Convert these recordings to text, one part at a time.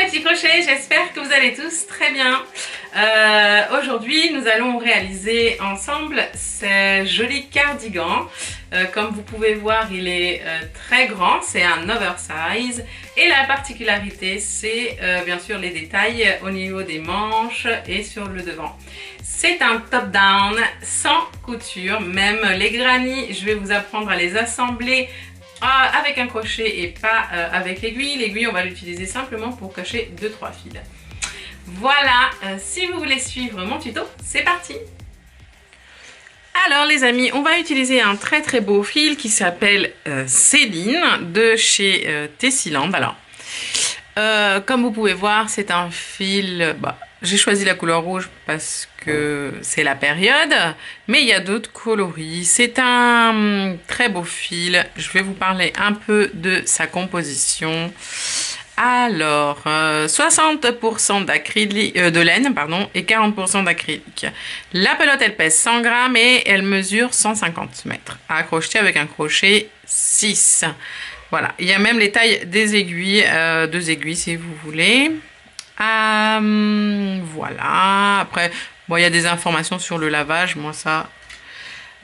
petits crochets, j'espère que vous allez tous très bien. Aujourd'hui nous allons réaliser ensemble ce joli cardigan. Comme vous pouvez voir, il est très grand, c'est un oversize. Et la particularité, c'est bien sûr les détails au niveau des manches et sur le devant. C'est un top-down sans couture, même les granny, je vais vous apprendre à les assembler avec un crochet et pas avec l'aiguille. L'aiguille, on va l'utiliser simplement pour cocher 2-3 fils. Voilà, si vous voulez suivre mon tuto, c'est parti! Alors les amis, on va utiliser un très beau fil qui s'appelle Céline de chez Tessiland. Alors, comme vous pouvez voir, c'est un fil... j'ai choisi la couleur rouge parce que c'est la période, mais il y a d'autres coloris. C'est un très beau fil. Je vais vous parler un peu de sa composition. Alors, 60% de laine et 40% d'acrylique. La pelote, elle pèse 100 grammes et elle mesure 150 mètres. À accrocher avec un crochet 6. Voilà, il y a même les tailles des aiguilles, 2 aiguilles si vous voulez. Voilà, après, bon, il y a des informations sur le lavage. Moi, ça,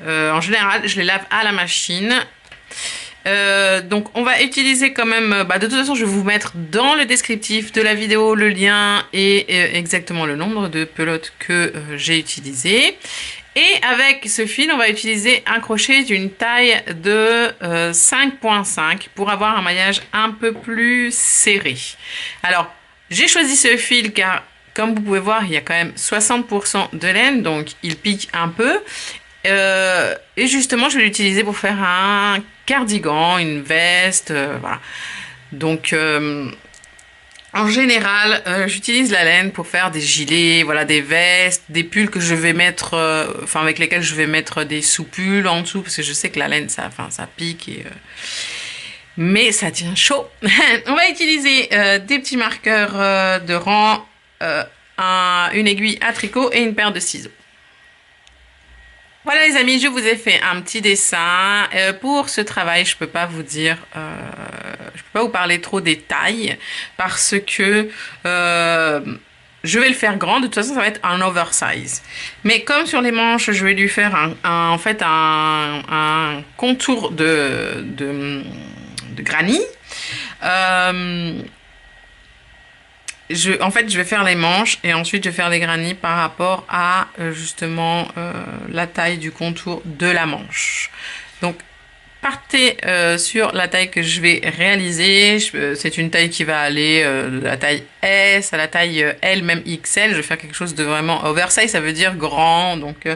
en général, je les lave à la machine. Donc on va utiliser quand même, de toute façon je vais vous mettre dans le descriptif de la vidéo le lien et exactement le nombre de pelotes que j'ai utilisé. Et avec ce fil on va utiliser un crochet d'une taille de 5,5 pour avoir un maillage un peu plus serré. Alors j'ai choisi ce fil car comme vous pouvez voir il y a quand même 60% de laine, donc il pique un peu. Et justement je vais l'utiliser pour faire un cardigan, une veste, voilà. Donc en général j'utilise la laine pour faire des gilets, voilà, des vestes, des pulls que je vais mettre, avec lesquels je vais mettre des sous-pulls en dessous parce que je sais que la laine ça pique et mais ça tient chaud. On va utiliser des petits marqueurs de rang, une aiguille à tricot et une paire de ciseaux. Voilà les amis, je vous ai fait un petit dessin. Pour ce travail, je peux pas vous dire, je peux pas vous parler trop des tailles parce que je vais le faire grand. De toute façon, ça va être un oversize. Mais comme sur les manches, je vais lui faire en fait un contour de granny. En fait, je vais faire les manches et ensuite je vais faire les granny par rapport à justement la taille du contour de la manche. Donc, partez sur la taille que je vais réaliser. C'est une taille qui va aller de la taille S à la taille L, même XL. Je vais faire quelque chose de vraiment oversize, ça veut dire grand. Donc,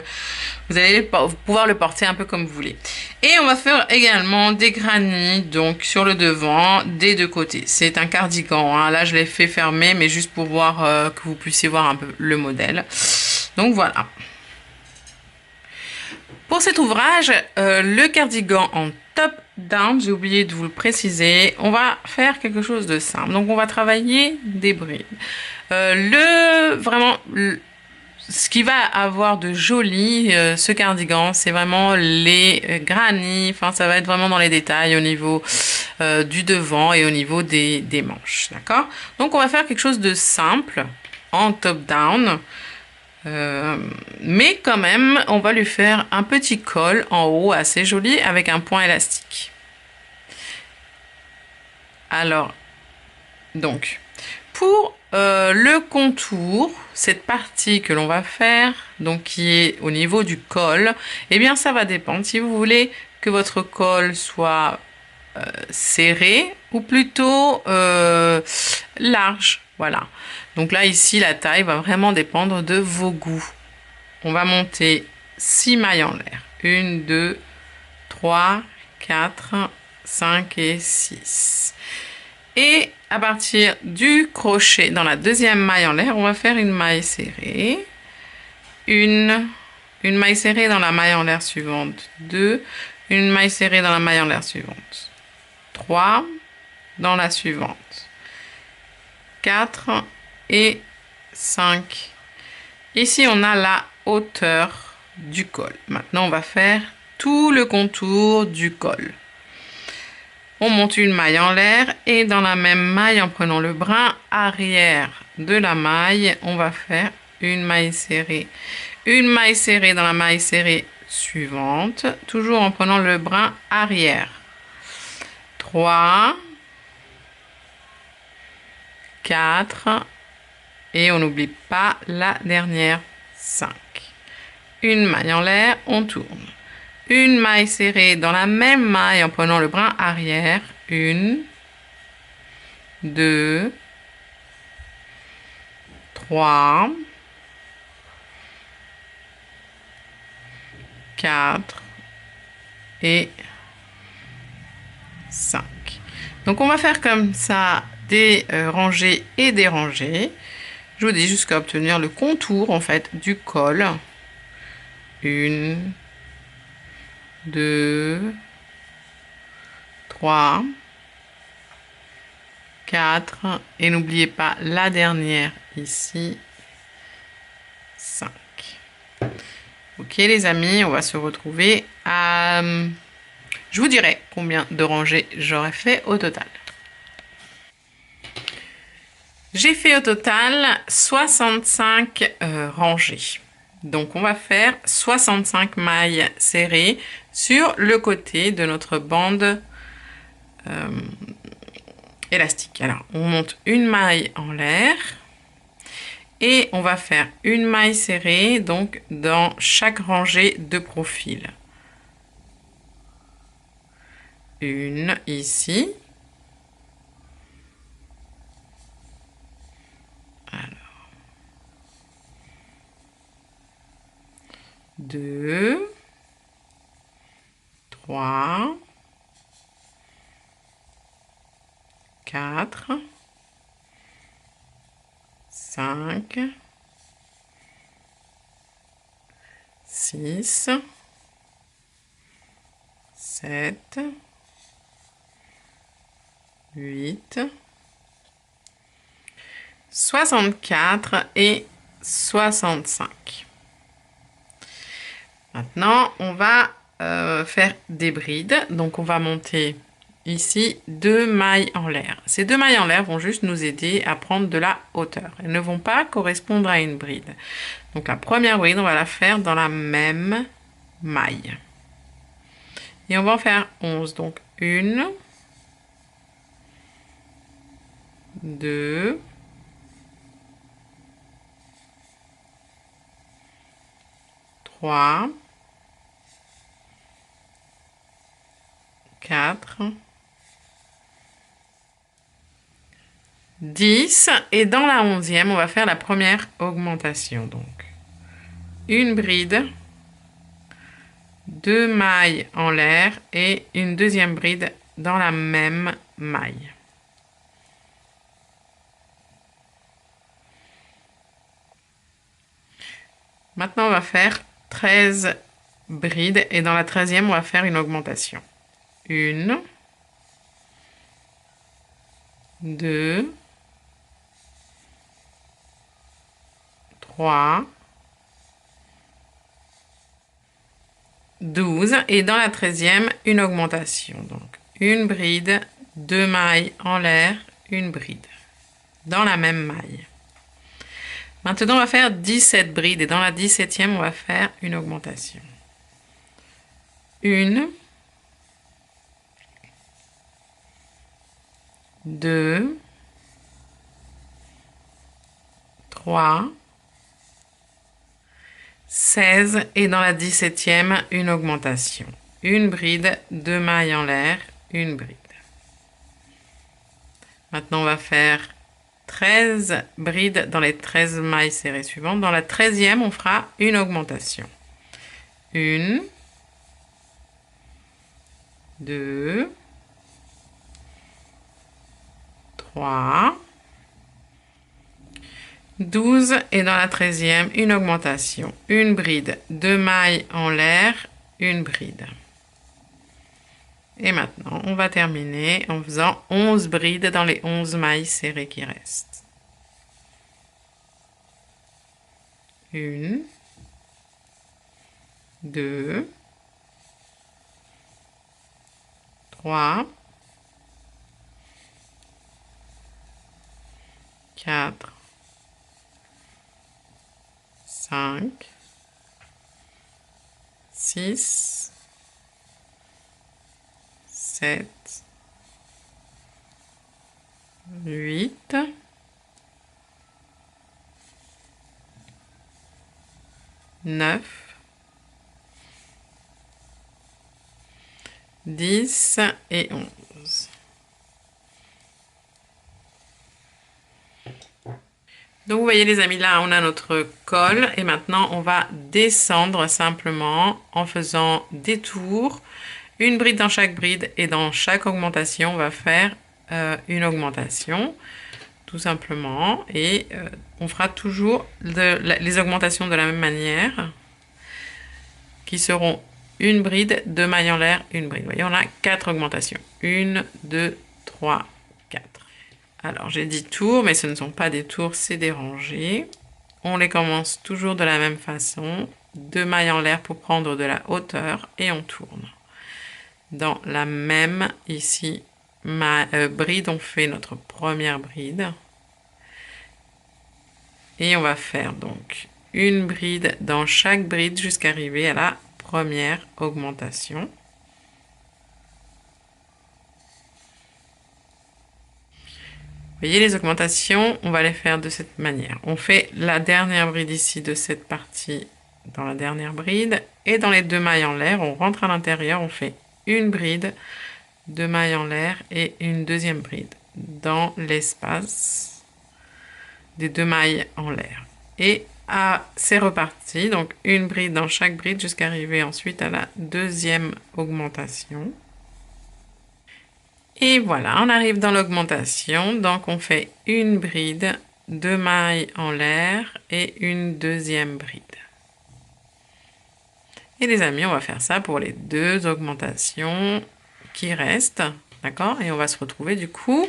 vous allez pouvoir le porter un peu comme vous voulez. Et on va faire également des granny, donc sur le devant, des deux côtés. C'est un cardigan, hein. Là je l'ai fait fermer, mais juste pour voir que vous puissiez voir un peu le modèle. Donc voilà. Pour cet ouvrage, le cardigan en top down, j'ai oublié de vous le préciser, on va faire quelque chose de simple. Donc on va travailler des brides. Ce qui va avoir de joli, ce cardigan, c'est vraiment les granny. Enfin, ça va être vraiment dans les détails au niveau du devant et au niveau des manches. D'accord? Donc, on va faire quelque chose de simple en top-down. Mais quand même, on va lui faire un petit col en haut assez joli avec un point élastique. Alors, donc, pour le contour, cette partie que l'on va faire, donc qui est au niveau du col, eh bien ça va dépendre si vous voulez que votre col soit serré ou plutôt large. Voilà. Donc là ici la taille va vraiment dépendre de vos goûts. On va monter 6 mailles en l'air. 1, 2, 3, 4, 5 et 6. Et à partir du crochet dans la deuxième maille en l'air, on va faire une maille serrée, une maille serrée dans la maille en l'air suivante, 2, une maille serrée dans la maille en l'air suivante, 3 dans la suivante, 4 et 5. Ici, on a la hauteur du col. Maintenant, on va faire tout le contour du col. On monte une maille en l'air et dans la même maille, en prenant le brin arrière de la maille, on va faire une maille serrée. Une maille serrée dans la maille serrée suivante, toujours en prenant le brin arrière. 3, 4 et on n'oublie pas la dernière, 5. Une maille en l'air, on tourne. Une maille serrée dans la même maille en prenant le brin arrière. 1, 2, 3, 4 et 5. Donc on va faire comme ça des rangées et des rangées. Je vous dis jusqu'à obtenir le contour en fait du col. 1, 2, 3, 4 et n'oubliez pas la dernière ici, 5. Ok les amis, on va se retrouver à... Je vous dirai combien de rangées j'aurais fait au total. J'ai fait au total 65 rangées. Donc on va faire 65 mailles serrées sur le côté de notre bande élastique. Alors on monte une maille en l'air et on va faire une maille serrée donc dans chaque rangée de profil. Une ici. Alors 2, 3, 4, 5, 6, 7, 8, 64 et 65. Maintenant, on va faire des brides. Donc, on va monter ici 2 mailles en l'air. Ces 2 mailles en l'air vont juste nous aider à prendre de la hauteur. Elles ne vont pas correspondre à une bride. Donc, la première bride, on va la faire dans la même maille. Et on va en faire 11. Donc, 1, 2, 3, 4, 10 et dans la 11e, on va faire la première augmentation. Donc, une bride, 2 mailles en l'air et une deuxième bride dans la même maille. Maintenant, on va faire 13 brides et dans la 13e, on va faire une augmentation. 1, 2, 3, 12 et dans la 13e, une augmentation. Donc, une bride, 2 mailles en l'air, une bride dans la même maille. Maintenant, on va faire 17 brides et dans la 17e, on va faire une augmentation. 1, 2, 3, 16 et dans la 17e, une augmentation. Une bride, 2 mailles en l'air, une bride. Maintenant, on va faire 13 brides dans les 13 mailles serrées suivantes. Dans la 13e, on fera une augmentation. 1, 2, 3, 12 et dans la 13e, une augmentation. Une bride, 2 mailles en l'air, une bride. Et maintenant, on va terminer en faisant 11 brides dans les 11 mailles serrées qui restent. 1, 2, 3, 4, 5, 6, 7, 8, 9, 10 et 11. Donc vous voyez les amis, là on a notre col et maintenant on va descendre simplement en faisant des tours, une bride dans chaque bride et dans chaque augmentation on va faire une augmentation tout simplement et on fera toujours les augmentations de la même manière qui seront une bride, 2 mailles en l'air, une bride. Vous voyez, on a 4 augmentations. 1, 2, 3, 4. Alors, j'ai dit tours, mais ce ne sont pas des tours, c'est des rangées. On les commence toujours de la même façon. 2 mailles en l'air pour prendre de la hauteur et on tourne. Dans la même, ici, bride, on fait notre première bride. Et on va faire donc une bride dans chaque bride jusqu'à arriver à la première augmentation. Vous voyez les augmentations, on va les faire de cette manière. On fait la dernière bride ici de cette partie dans la dernière bride et dans les 2 mailles en l'air, on rentre à l'intérieur, on fait une bride, 2 mailles en l'air et une deuxième bride dans l'espace des 2 mailles en l'air. Et c'est reparti, donc une bride dans chaque bride jusqu'à arriver ensuite à la deuxième augmentation. Et voilà, on arrive dans l'augmentation, donc on fait une bride, 2 mailles en l'air et une deuxième bride. Et les amis, on va faire ça pour les 2 augmentations qui restent, d'accord? Et on va se retrouver du coup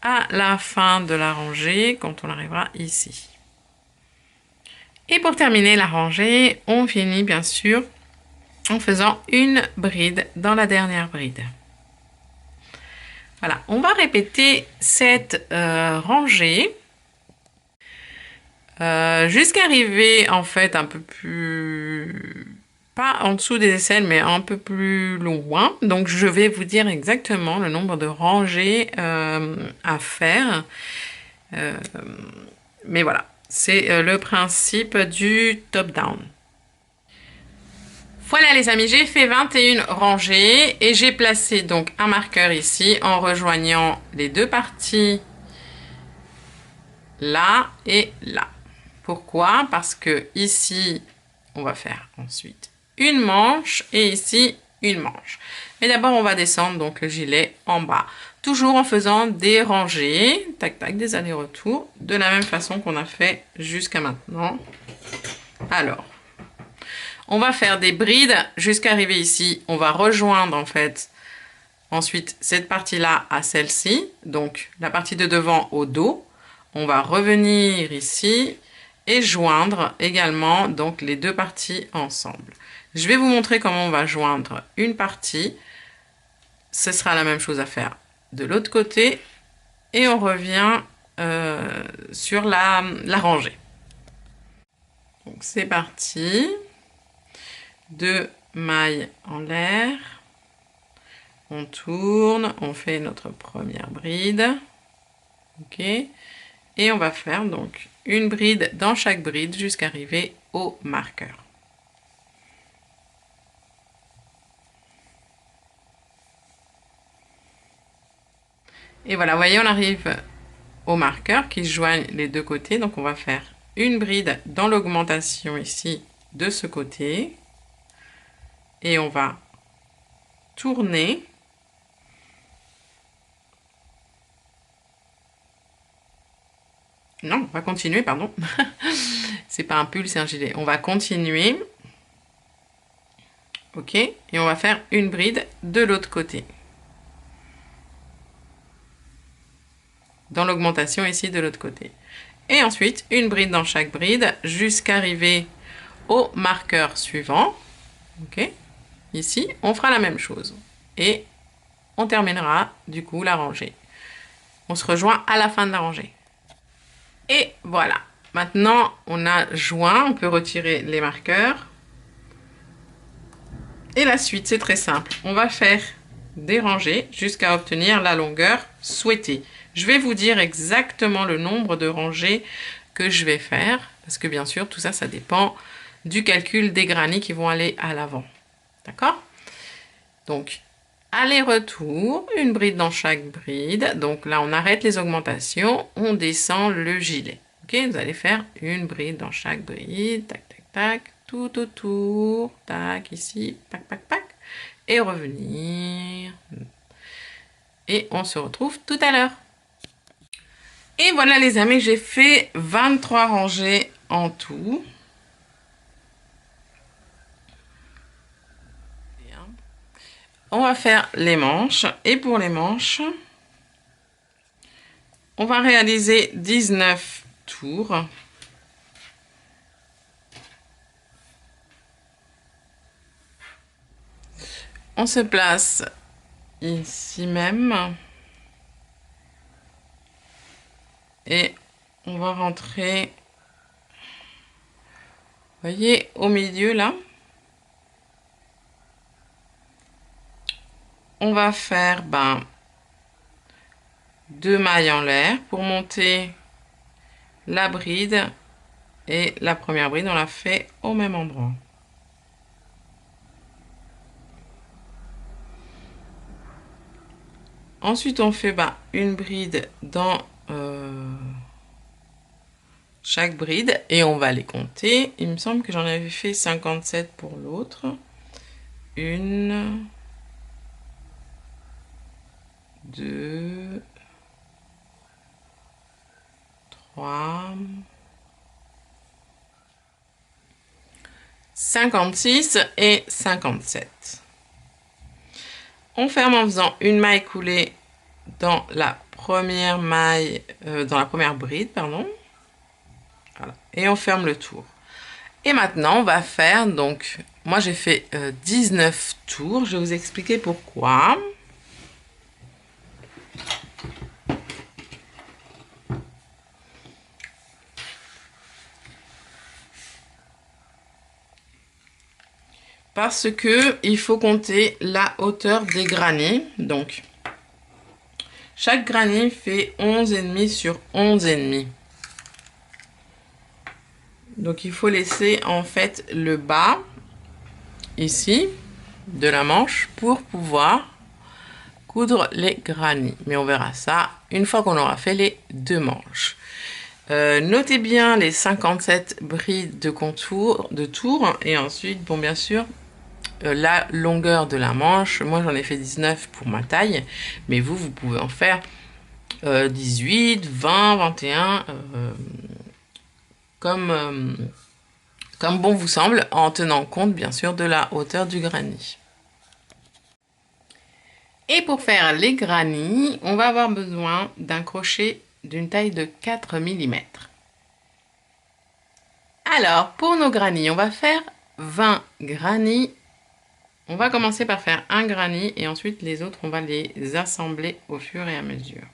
à la fin de la rangée quand on arrivera ici. Et pour terminer la rangée, on finit bien sûr en faisant une bride dans la dernière bride. Voilà, on va répéter cette rangée jusqu'à arriver en fait un peu plus, pas en dessous des aisselles, mais un peu plus loin. Donc je vais vous dire exactement le nombre de rangées à faire. Mais voilà. C'est le principe du top-down. Voilà les amis, j'ai fait 21 rangées et j'ai placé donc un marqueur ici en rejoignant les 2 parties là et là. Pourquoi? Parce que ici, on va faire ensuite une manche et ici une manche. Mais d'abord, on va descendre donc le gilet en bas. Toujours en faisant des rangées, tac tac, des allers-retours, de la même façon qu'on a fait jusqu'à maintenant. Alors, on va faire des brides jusqu'à arriver ici. On va rejoindre en fait ensuite cette partie-là à celle-ci. Donc la partie de devant au dos. On va revenir ici et joindre également donc les 2 parties ensemble. Je vais vous montrer comment on va joindre une partie. Ce sera la même chose à faire de l'autre côté et on revient sur la rangée. Donc c'est parti. 2 mailles en l'air. On tourne, on fait notre première bride. Ok. Et on va faire donc une bride dans chaque bride jusqu'à arriver au marqueur. Et voilà, vous voyez, on arrive au marqueur qui joignent les 2 côtés. Donc on va faire une bride dans l'augmentation ici de ce côté. Et on va tourner. Non, on va continuer, pardon. C'est pas un pull, c'est un gilet. On va continuer. Ok, et on va faire une bride de l'autre côté. Dans l'augmentation ici de l'autre côté. Et ensuite, une bride dans chaque bride jusqu'à arriver au marqueur suivant. Ok, ici, on fera la même chose. Et on terminera du coup la rangée. On se rejoint à la fin de la rangée. Et voilà. Maintenant, on a joint. On peut retirer les marqueurs. Et la suite, c'est très simple. On va faire des rangées jusqu'à obtenir la longueur souhaitée. Je vais vous dire exactement le nombre de rangées que je vais faire. Parce que bien sûr, tout ça, ça dépend du calcul des granits qui vont aller à l'avant. D'accord? Donc, aller-retour, une bride dans chaque bride. Donc là, on arrête les augmentations, on descend le gilet. Ok, vous allez faire une bride dans chaque bride, tac, tac, tac, tout autour, tac, ici, pac, pac, pac, et revenir. Et on se retrouve tout à l'heure. Et voilà les amis, j'ai fait 23 rangées en tout. On va faire les manches. Et pour les manches, on va réaliser 19 tours. On se place ici même. Et on va rentrer, vous voyez, au milieu là. On va faire 2 mailles en l'air pour monter la bride. Et la première bride, on la fait au même endroit. Ensuite, on fait une bride dans chaque bride et on va les compter. Il me semble que j'en avais fait 57 pour l'autre. 1, 2, 3, 56 et 57. On ferme en faisant une maille coulée dans la première maille, dans la première bride, pardon. Voilà. Et on ferme le tour. Et maintenant, on va faire, donc, moi j'ai fait 19 tours. Je vais vous expliquer pourquoi. Parce que il faut compter la hauteur des granits. Donc, chaque granit fait 11,5 sur 11,5. Donc, il faut laisser en fait le bas, ici, de la manche pour pouvoir coudre les granits. Mais on verra ça une fois qu'on aura fait les 2 manches. Notez bien les 57 brides de contour, de tour. Et ensuite, bon, bien sûr, la longueur de la manche. Moi, j'en ai fait 19 pour ma taille. Mais vous pouvez en faire 18, 20, 21, comme bon vous semble, en tenant compte, bien sûr, de la hauteur du granit. Et pour faire les granits, on va avoir besoin d'un crochet d'une taille de 4 mm. Alors, pour nos granits, on va faire 20 granits. On va commencer par faire un granit et ensuite les autres, on va les assembler au fur et à mesure.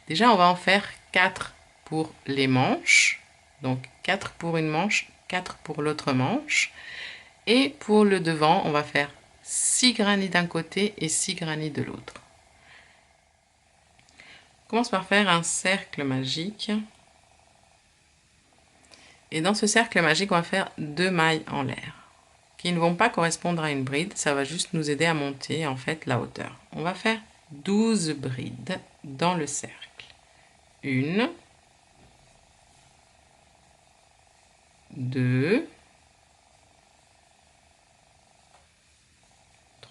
Déjà, on va en faire 4 pour les manches. Donc, 4 pour une manche, 4 pour l'autre manche. Et pour le devant, on va faire 6 granits d'un côté et 6 granits de l'autre. On commence par faire un cercle magique. Et dans ce cercle magique, on va faire 2 mailles en l'air, qui ne vont pas correspondre à une bride. Ça va juste nous aider à monter en fait la hauteur. On va faire 12 brides dans le cercle. 1, 2,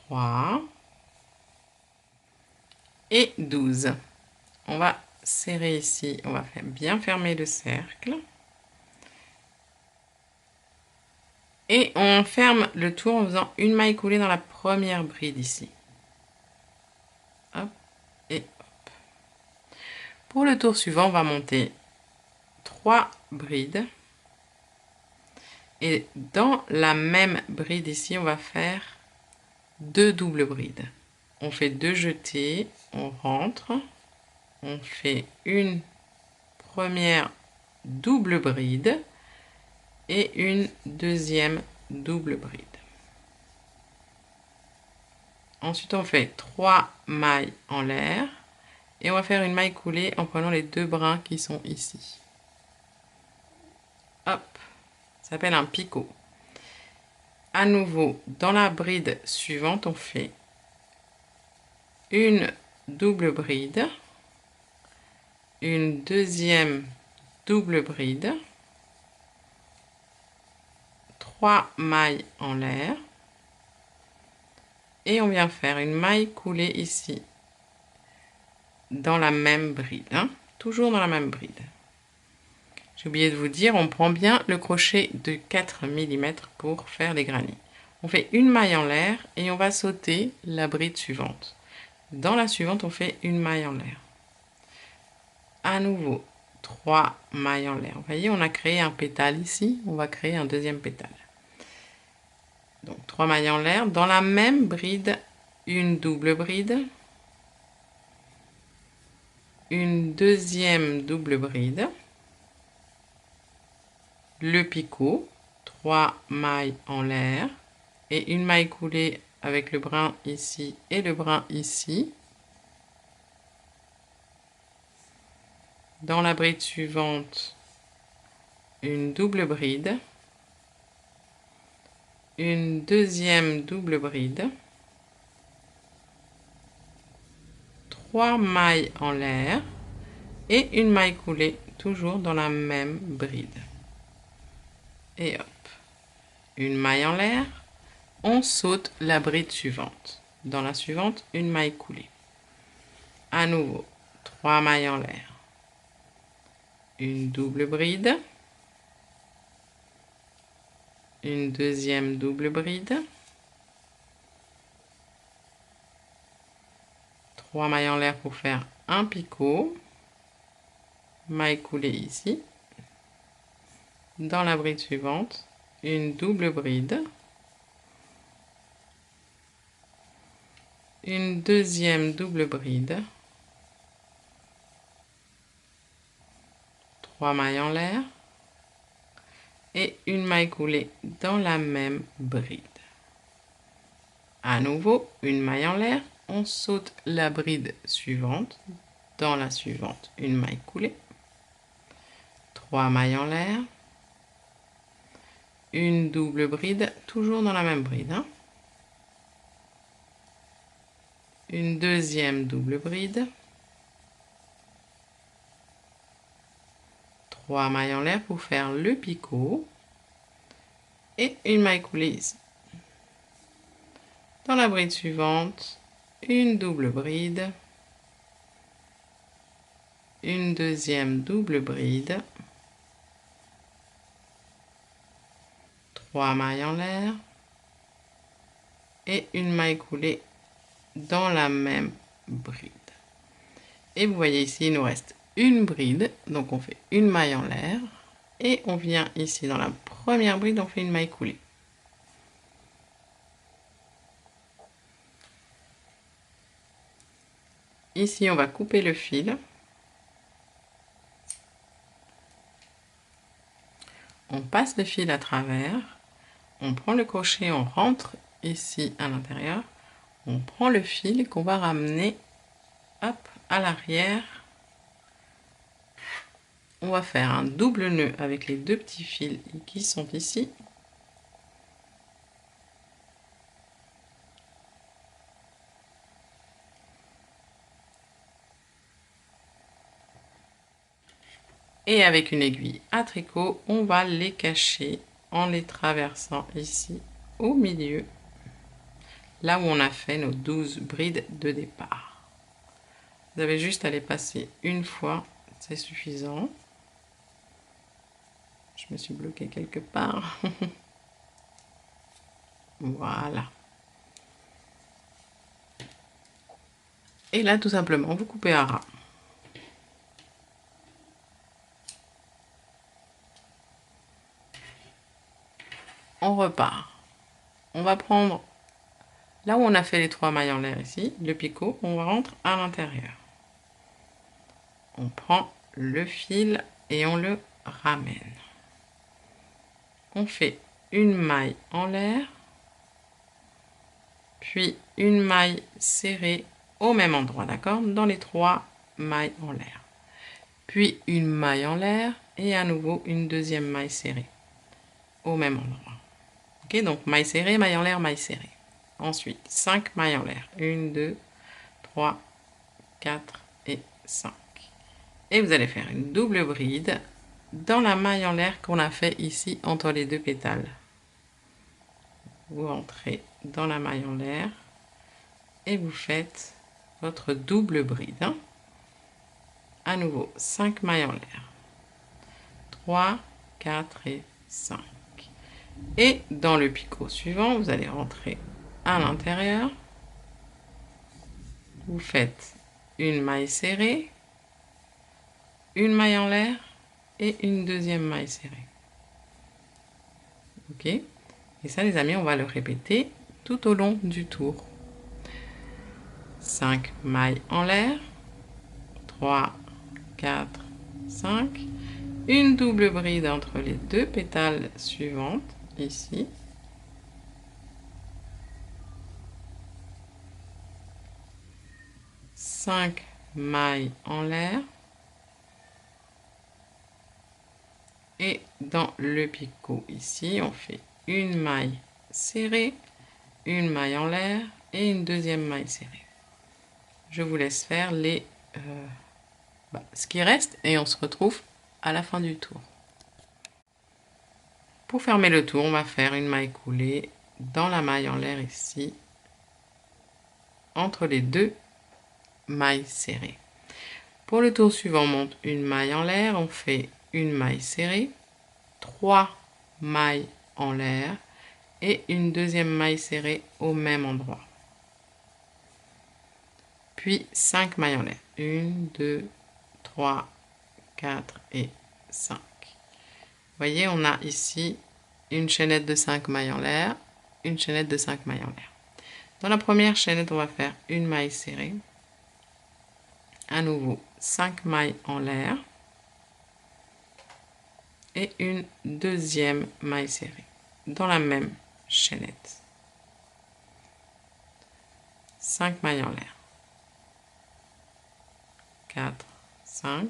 3 et 12. On va serrer ici, on va bien fermer le cercle. Et on ferme le tour en faisant une maille coulée dans la première bride ici. Hop et hop. Pour le tour suivant, on va monter 3 brides. Et dans la même bride ici, on va faire 2 doubles brides. On fait 2 jetés, on rentre, on fait une première double bride et une deuxième double bride. Ensuite, on fait 3 mailles en l'air et on va faire une maille coulée en prenant les 2 brins qui sont ici. Hop, ça s'appelle un picot. À nouveau, dans la bride suivante, on fait une double bride, une deuxième double bride, 3 mailles en l'air et on vient faire une maille coulée ici dans la même bride, hein, toujours dans la même bride. J'ai oublié de vous dire, on prend bien le crochet de 4 mm pour faire les granits. On fait une maille en l'air et on va sauter la bride suivante. Dans la suivante, on fait une maille en l'air. À nouveau, 3 mailles en l'air. Vous voyez, on a créé un pétale ici, on va créer un deuxième pétale. Donc 3 mailles en l'air. Dans la même bride, une double bride, une deuxième double bride, le picot, 3 mailles en l'air et une maille coulée avec le brin ici et le brin ici. Dans la bride suivante, une double bride, une deuxième double bride, 3 mailles en l'air et une maille coulée toujours dans la même bride. Et hop, une maille en l'air, on saute la bride suivante. Dans la suivante, une maille coulée. À nouveau, 3 mailles en l'air, une double bride, une deuxième double bride, 3 mailles en l'air pour faire un picot, maille coulée ici. Dans la bride suivante, une double bride, une deuxième double bride, 3 mailles en l'air et une maille coulée dans la même bride. À nouveau, une maille en l'air, on saute la bride suivante, dans la suivante, une maille coulée, 3 mailles en l'air, une double bride, toujours dans la même bride, hein. Une deuxième double bride, 3 mailles en l'air pour faire le picot et une maille coulée ici. Dans la bride suivante, une double bride, une deuxième double bride, 3 mailles en l'air et une maille coulée dans la même bride. Et vous voyez ici, il nous reste une bride, donc on fait une maille en l'air et on vient ici dans la première bride, on fait une maille coulée. Ici, on va couper le fil. On passe le fil à travers. On prend le crochet, on rentre ici à l'intérieur. On prend le fil qu'on va ramener hop, à l'arrière. On va faire un double nœud avec les 2 petits fils qui sont ici. Et avec une aiguille à tricot, on va les cacher en les traversant ici au milieu, là où on a fait nos 12 brides de départ. Vous avez juste à les passer une fois, c'est suffisant. Je me suis bloquée quelque part. Voilà. Et là, tout simplement, vous coupez à ras. On repart. On va prendre, là où on a fait les 3 mailles en l'air ici, le picot, on rentre à l'intérieur. On prend le fil et on le ramène. On fait une maille en l'air, puis une maille serrée au même endroit, d'accord? Dans les 3 mailles en l'air. Puis une maille en l'air et à nouveau une deuxième maille serrée au même endroit. Ok, donc maille serrée, maille en l'air, maille serrée. Ensuite, 5 mailles en l'air. 1, 2, 3, 4 et 5. Et vous allez faire une double bride dans la maille en l'air qu'on a fait ici entre les 2 pétales. Vous entrez dans la maille en l'air et vous faites votre double bride. Hein. À nouveau, 5 mailles en l'air. 3, 4 et 5. Et dans le picot suivant, vous allez rentrer à l'intérieur. Vous faites une maille serrée, une maille en l'air et une deuxième maille serrée. Ok? Et ça, les amis, on va le répéter tout au long du tour. 5 mailles en l'air, 3, 4, 5. Une double bride entre les 2 pétales suivantes, ici. Cinq mailles en l'air. Et dans le picot ici, on fait une maille serrée, une maille en l'air et une deuxième maille serrée. Je vous laisse faire ce qui reste et on se retrouve à la fin du tour. Pour fermer le tour, on va faire une maille coulée dans la maille en l'air ici, entre les 2 mailles serrées. Pour le tour suivant, on monte une maille en l'air, on fait une maille serrée, 3 mailles en l'air et une deuxième maille serrée au même endroit. Puis 5 mailles en l'air. 1, 2, 3, 4 et 5. Vous voyez, on a ici une chaînette de 5 mailles en l'air, une chaînette de 5 mailles en l'air. Dans la première chaînette, on va faire une maille serrée. À nouveau, 5 mailles en l'air et une deuxième maille serrée dans la même chaînette. 5 mailles en l'air. 4, 5.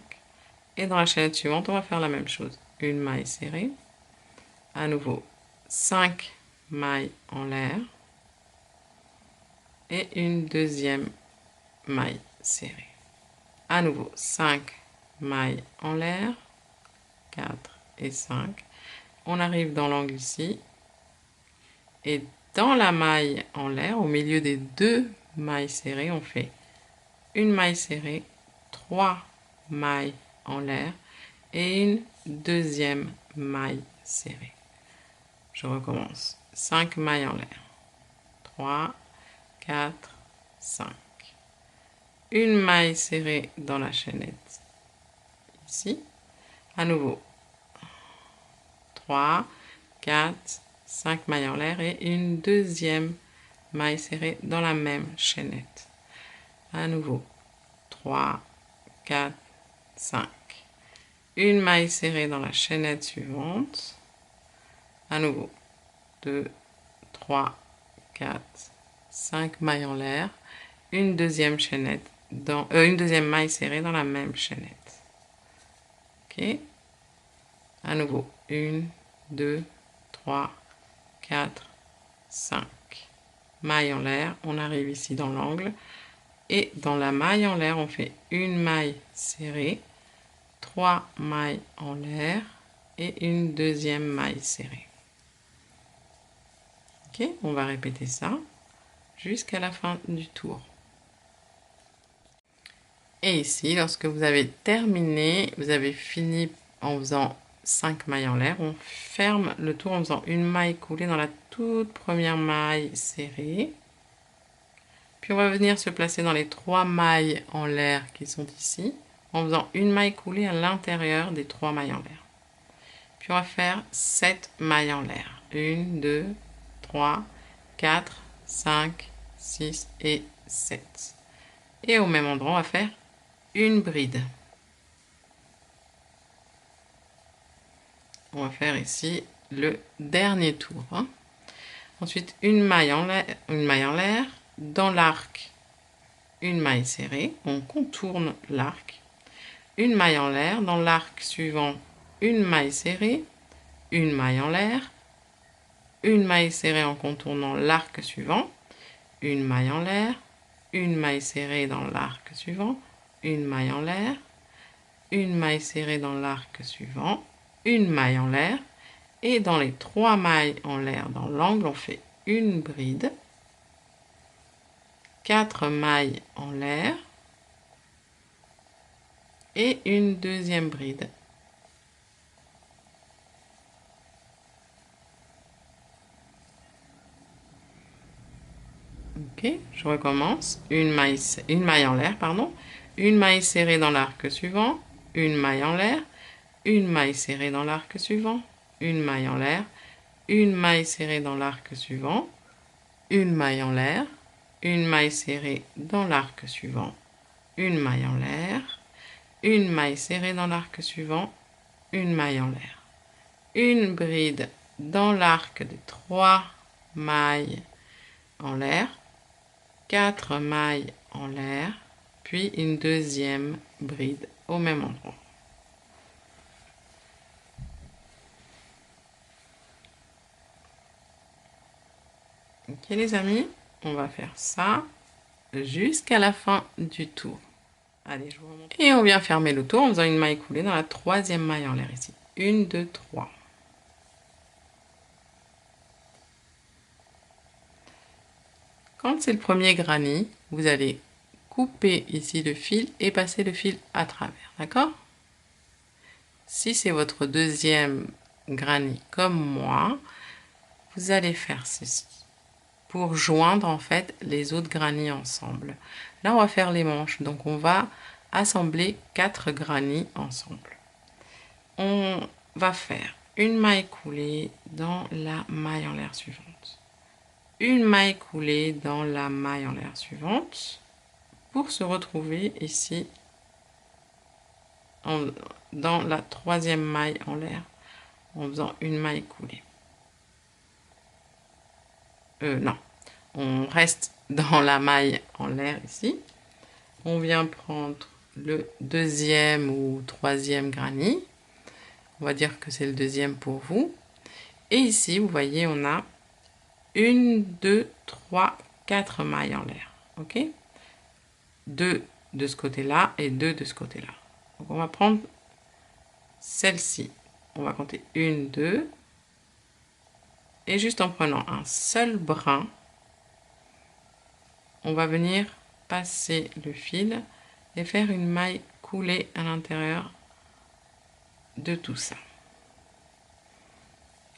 Et dans la chaînette suivante, on va faire la même chose. Une maille serrée. À nouveau, 5 mailles en l'air et une deuxième maille serrée. À nouveau, 5 mailles en l'air, 4 et 5. On arrive dans l'angle ici. Et dans la maille en l'air, au milieu des 2 mailles serrées, on fait une maille serrée, 3 mailles en l'air et une deuxième maille serrée. Je recommence. 5 mailles en l'air. 3, 4, 5. Une maille serrée dans la chaînette. Ici. À nouveau. 3, 4, 5 mailles en l'air et une deuxième maille serrée dans la même chaînette. À nouveau. 3, 4, 5. Une maille serrée dans la chaînette suivante. À nouveau. 2, 3, 4, 5 mailles en l'air. Une deuxième chaînette une deuxième maille serrée dans la même chaînette. Ok. À nouveau. 1, 2, 3, 4, 5. Maille en l'air. On arrive ici dans l'angle. Et dans la maille en l'air, on fait une maille serrée, 3 mailles en l'air et une deuxième maille serrée. Ok, on va répéter ça jusqu'à la fin du tour. Et ici, lorsque vous avez terminé, vous avez fini en faisant 5 mailles en l'air, on ferme le tour en faisant une maille coulée dans la toute première maille serrée. Puis on va venir se placer dans les 3 mailles en l'air qui sont ici, en faisant une maille coulée à l'intérieur des 3 mailles en l'air. Puis on va faire 7 mailles en l'air. 1, 2, 3, 4, 5, 6 et 7. Et au même endroit, on va faire une bride. On va faire ici le dernier tour. Hein. Ensuite, une maille en l'air. Dans l'arc, une maille serrée. On contourne l'arc. Une maille en l'air. Dans l'arc suivant, une maille serrée. Une maille en l'air. Une maille serrée en contournant l'arc suivant. Une maille en l'air. Une maille serrée dans l'arc suivant. Une maille en l'air. Une maille serrée dans l'arc suivant. Une maille en l'air. Et dans les 3 mailles en l'air dans l'angle, on fait une bride, 4 mailles en l'air et une deuxième bride. Ok, je recommence. Une maille en l'air, pardon. Une maille serrée dans l'arc suivant, une maille en l'air, une maille serrée dans l'arc suivant, une maille en l'air, une maille serrée dans l'arc suivant, une maille en l'air, une maille serrée dans l'arc suivant, une maille en l'air, une maille serrée dans l'arc suivant, une maille en l'air, une bride dans l'arc de 3 mailles en l'air, 4 mailles en l'air, puis une deuxième bride au même endroit. Ok les amis, on va faire ça jusqu'à la fin du tour. Allez, je vous remonte. Et on vient fermer le tour en faisant une maille coulée dans la 3e maille en l'air ici. 1, 2, 3. Quand c'est le premier granny, vous allez couper ici le fil et passer le fil à travers, d'accord? Si c'est votre deuxième granny comme moi, vous allez faire ceci pour joindre en fait les autres granny ensemble. Là, on va faire les manches, donc on va assembler 4 granny ensemble. On va faire une maille coulée dans la maille en l'air suivante, une maille coulée dans la maille en l'air suivante, pour se retrouver ici dans la 3e maille en l'air en faisant une maille coulée. Non, on reste dans la maille en l'air ici. On vient prendre le 2e ou 3e granny. On va dire que c'est le 2e pour vous. Et ici, vous voyez, on a 1, 2, 3, 4 mailles en l'air. Ok? 2 de ce côté-là et 2 de ce côté-là. Donc on va prendre celle-ci. On va compter 1, 2. Et juste en prenant un seul brin, on va venir passer le fil et faire une maille coulée à l'intérieur de tout ça.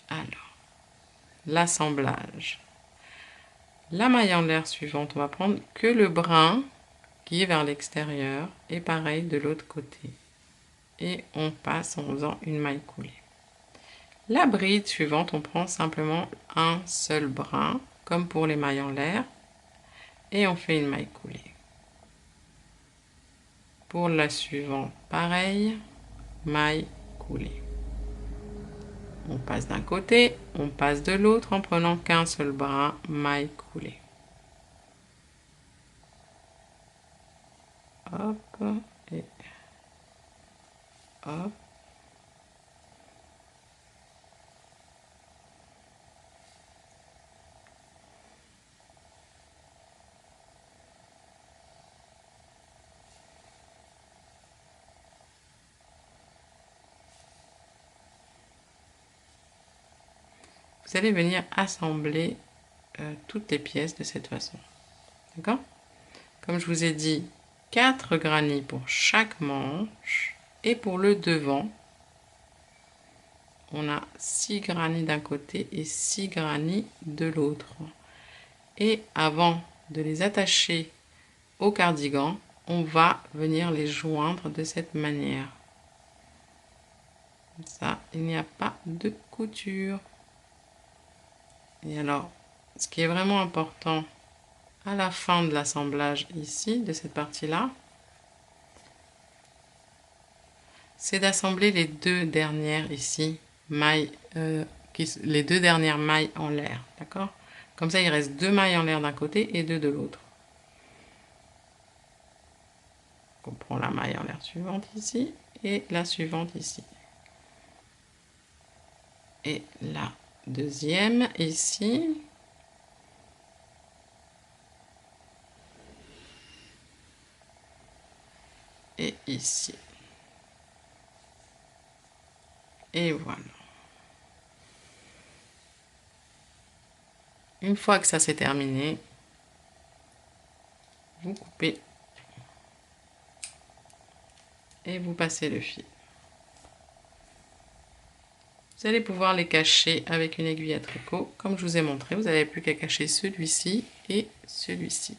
Alors, l'assemblage. La maille en l'air suivante, on va prendre que le brin qui est vers l'extérieur et pareil de l'autre côté. Et on passe en faisant une maille coulée. La bride suivante, on prend simplement un seul brin, comme pour les mailles en l'air, et on fait une maille coulée. Pour la suivante, pareil, maille coulée. On passe d'un côté, on passe de l'autre en prenant qu'un seul brin, maille coulée. Hop, et hop. Vous allez venir assembler toutes les pièces de cette façon. D'accord? Comme je vous ai dit, 4 granny pour chaque manche. Et pour le devant, on a 6 granny d'un côté et 6 granny de l'autre. Et avant de les attacher au cardigan, on va venir les joindre de cette manière. Comme ça, il n'y a pas de couture. Et alors, ce qui est vraiment important à la fin de l'assemblage ici, de cette partie-là, c'est d'assembler les 2 dernières ici mailles, les 2 dernières mailles en l'air, d'accord? Comme ça, il reste 2 mailles en l'air d'un côté et 2 de l'autre. On prend la maille en l'air suivante ici et la suivante ici. Et la deuxième ici. Et ici. Et voilà. Une fois que ça c'est terminé, vous coupez et vous passez le fil. Vous allez pouvoir les cacher avec une aiguille à tricot. Comme je vous ai montré, vous n'avez plus qu'à cacher celui-ci et celui-ci.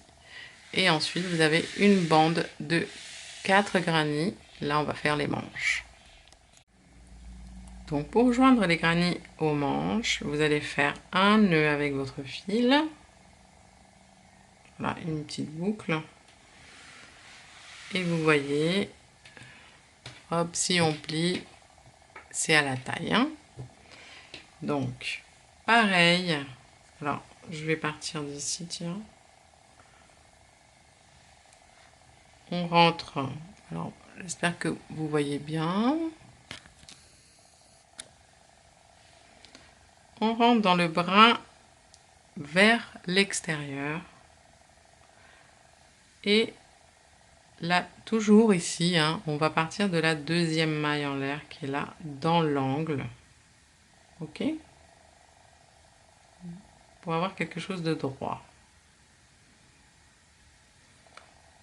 Et ensuite, vous avez une bande de 4 granny. Là, on va faire les manches. Donc, pour joindre les granny aux manches, vous allez faire un nœud avec votre fil. Voilà, une petite boucle. Et vous voyez, hop, si on plie, c'est à la taille, hein. Donc, pareil. Alors, je vais partir d'ici, tiens. On rentre. Alors, j'espère que vous voyez bien. On rentre dans le brin vers l'extérieur. Et là, toujours ici, hein, on va partir de la deuxième maille en l'air qui est là, dans l'angle. Ok? Pour avoir quelque chose de droit.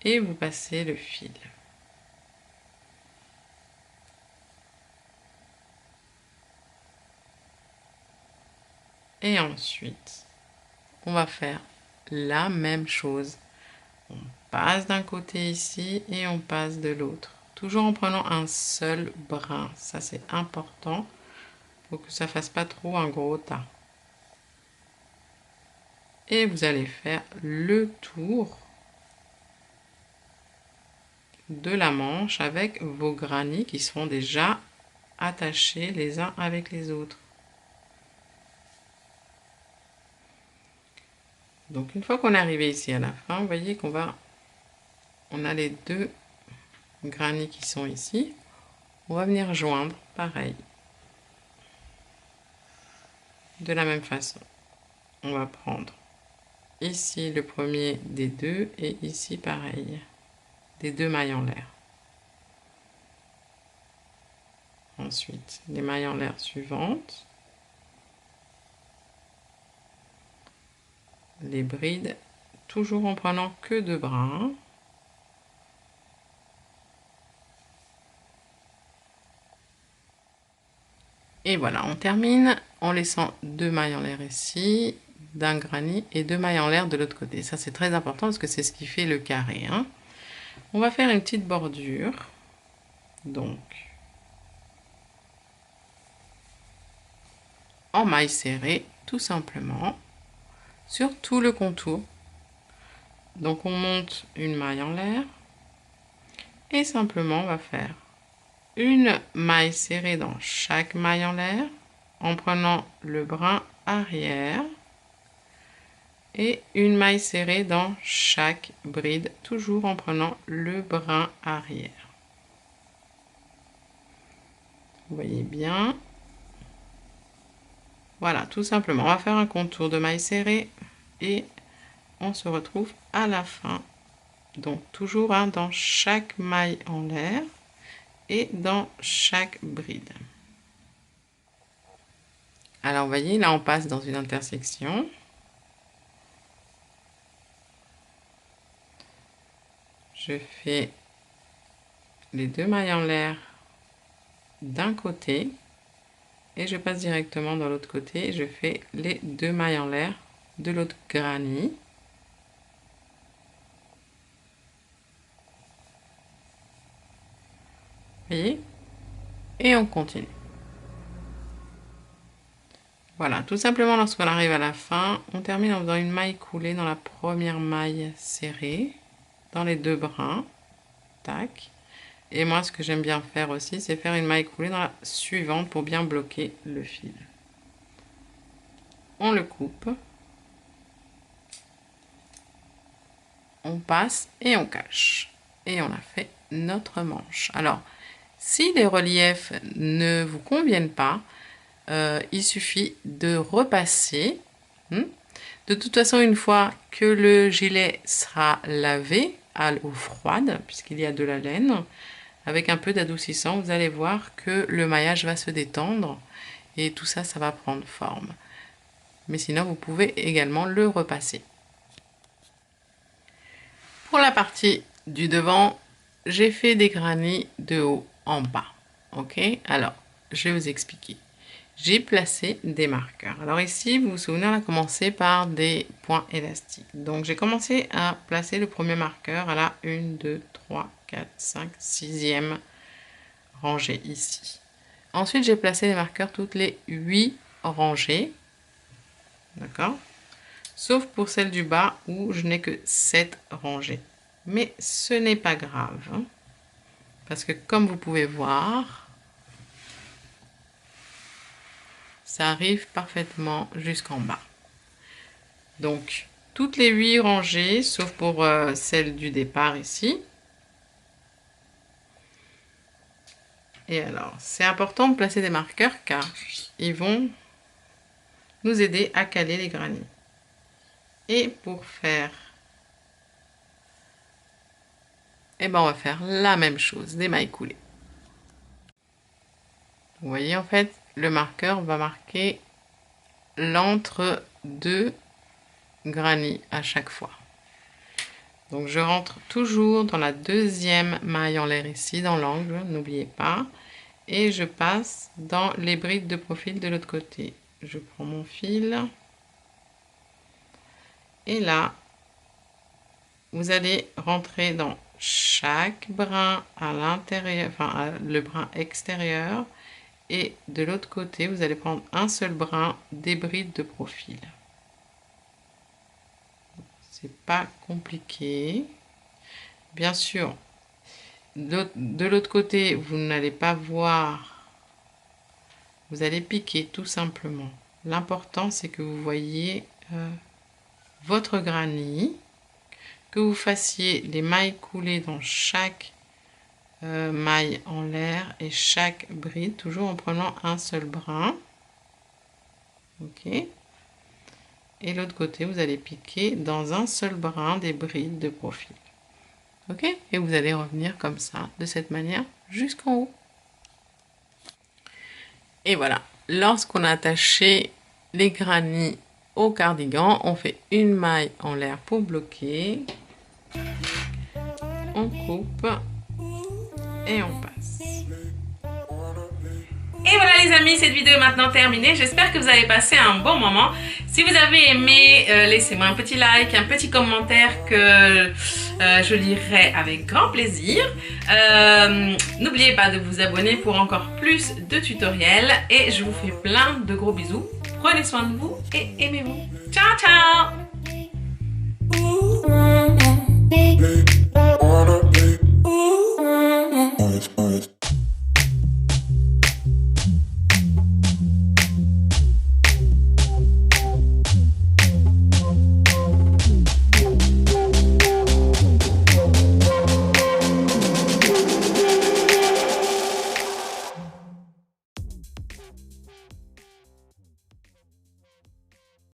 Et vous passez le fil. Et ensuite, on va faire la même chose. On passe d'un côté ici et on passe de l'autre. Toujours en prenant un seul brin. Ça, c'est important pour que ça fasse pas trop un gros tas. Et vous allez faire le tour de la manche avec vos granny qui seront déjà attachés les uns avec les autres. Donc une fois qu'on est arrivé ici à la fin, vous voyez qu'on a les 2 granny qui sont ici. On va venir joindre pareil. De la même façon. On va prendre ici le premier des 2 et ici pareil. Des 2 mailles en l'air. Ensuite, les mailles en l'air suivantes. Les brides, toujours en prenant que 2 brins. Et voilà, on termine en laissant 2 mailles en l'air ici, d'un granny et 2 mailles en l'air de l'autre côté. Ça, c'est très important parce que c'est ce qui fait le carré, hein. On va faire une petite bordure. Donc, en maille serrée, tout simplement, sur tout le contour. Donc, on monte une maille en l'air et simplement, on va faire une maille serrée dans chaque maille en l'air en prenant le brin arrière et une maille serrée dans chaque bride, toujours en prenant le brin arrière. Vous voyez bien. Voilà, tout simplement. On va faire un contour de maille serrée et on se retrouve à la fin. Donc toujours hein, dans chaque maille en l'air et dans chaque bride. Alors vous voyez, là on passe dans une intersection. Je fais les 2 mailles en l'air d'un côté et je passe directement dans l'autre côté. Je fais les 2 mailles en l'air de l'autre granny. Vous voyez? Et on continue. Voilà, tout simplement lorsqu'on arrive à la fin, on termine en faisant une maille coulée dans la première maille serrée, dans les 2 brins, tac, Et moi, ce que j'aime bien faire aussi, c'est faire une maille coulée dans la suivante pour bien bloquer le fil. On le coupe. On passe et on cache. Et on a fait notre manche. Alors, si les reliefs ne vous conviennent pas, il suffit de repasser. De toute façon, une fois que le gilet sera lavé à l'eau froide, puisqu'il y a de la laine, avec un peu d'adoucissant, vous allez voir que le maillage va se détendre et tout ça, ça va prendre forme. Mais sinon, vous pouvez également le repasser. Pour la partie du devant, j'ai fait des granits de haut en bas. Ok, alors, je vais vous expliquer. J'ai placé des marqueurs. Alors ici, vous vous souvenez, on a commencé par des points élastiques. Donc, j'ai commencé à placer le premier marqueur à la 1, 2, 3, 4, 5, 6e rangée ici. Ensuite, j'ai placé les marqueurs toutes les 8 rangées. D'accord? Sauf pour celle du bas où je n'ai que 7 rangées. Mais ce n'est pas grave. Hein, parce que comme vous pouvez voir, ça arrive parfaitement jusqu'en bas. Donc, toutes les 8 rangées, sauf pour celle du départ ici. Et alors, c'est important de placer des marqueurs car ils vont nous aider à caler les granits. Et pour faire, eh ben on va faire la même chose, des mailles coulées. Vous voyez, en fait, le marqueur va marquer l'entre-deux granits à chaque fois. Donc, je rentre toujours dans la deuxième maille en l'air ici, dans l'angle, n'oubliez pas. Et je passe dans les brides de profil de l'autre côté. Je prends mon fil. Et là, vous allez rentrer dans chaque brin à l'intérieur, enfin le brin extérieur. Et de l'autre côté, vous allez prendre un seul brin des brides de profil. C'est pas compliqué. Bien sûr, de l'autre côté, vous n'allez pas voir. Vous allez piquer tout simplement. L'important, c'est que vous voyez votre granit, que vous fassiez les mailles coulées dans chaque maille en l'air et chaque bride, toujours en prenant un seul brin. Ok. Et l'autre côté, vous allez piquer dans un seul brin des brides de profil. Ok. Et vous allez revenir comme ça, de cette manière, jusqu'en haut. Et voilà. Lorsqu'on a attaché les granits au cardigan, on fait une maille en l'air pour bloquer. On coupe et on passe. Et voilà les amis, cette vidéo est maintenant terminée. J'espère que vous avez passé un bon moment. Si vous avez aimé, laissez-moi un petit like, un petit commentaire que je lirai avec grand plaisir. N'oubliez pas de vous abonner pour encore plus de tutoriels. Et je vous fais plein de gros bisous. Prenez soin de vous et aimez-vous. Ciao, ciao!